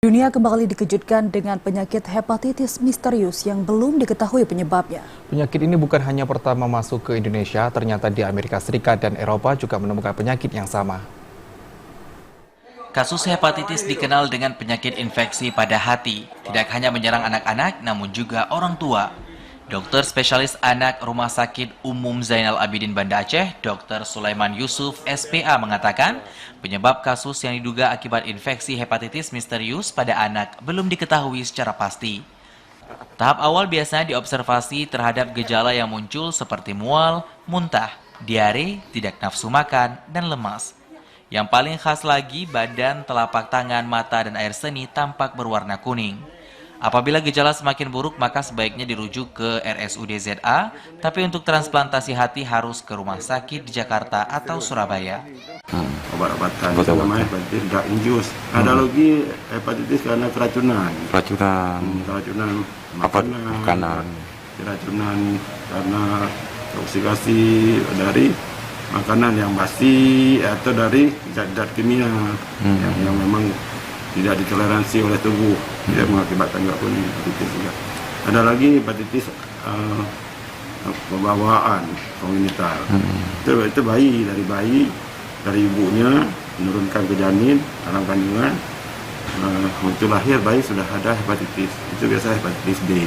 Dunia kembali dikejutkan dengan penyakit hepatitis misterius yang belum diketahui penyebabnya. Penyakit ini bukan hanya pertama masuk ke Indonesia, ternyata di Amerika Serikat dan Eropa juga menemukan penyakit yang sama. Kasus hepatitis dikenal dengan penyakit infeksi pada hati. Tidak hanya menyerang anak-anak, namun juga orang tua. Dokter spesialis anak Rumah Sakit Umum Zainal Abidin Banda Aceh, Dr. Sulaiman Yusuf, SPA, mengatakan penyebab kasus yang diduga akibat infeksi hepatitis misterius pada anak belum diketahui secara pasti. Tahap awal biasanya diobservasi terhadap gejala yang muncul seperti mual, muntah, diare, tidak nafsu makan, dan lemas. Yang paling khas lagi, badan, telapak tangan, mata, dan air seni tampak berwarna kuning. Apabila gejala semakin buruk, maka sebaiknya dirujuk ke RSUD ZA, tapi untuk transplantasi hati harus ke rumah sakit di Jakarta atau Surabaya. Obat-obatan namanya hepatitis drug induced. Ada lagi hepatitis karena keracunan. Keracunan makanan. Keracunan karena toksikasi dari makanan yang basi atau dari zat-zat kimia yang memang tidak ditoleransi oleh tubuh, tidak mengakibatkan gangguan hepatitis juga. Ada lagi hepatitis pembawaan kongenital. Itu bayi dari ibunya menurunkan ke janin dalam kandungan. Waktu lahir bayi sudah ada hepatitis. Itu biasa hepatitis B.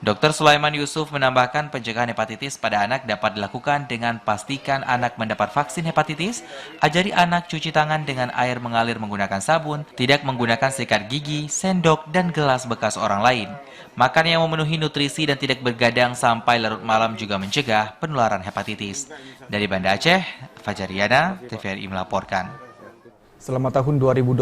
Dr. Sulaiman Yusuf menambahkan pencegahan hepatitis pada anak dapat dilakukan dengan pastikan anak mendapat vaksin hepatitis, ajari anak cuci tangan dengan air mengalir menggunakan sabun, tidak menggunakan sikat gigi, sendok, dan gelas bekas orang lain. Makan yang memenuhi nutrisi dan tidak bergadang sampai larut malam juga mencegah penularan hepatitis. Dari Banda Aceh, Fajar Yana, TVRI melaporkan. Selama tahun 2020,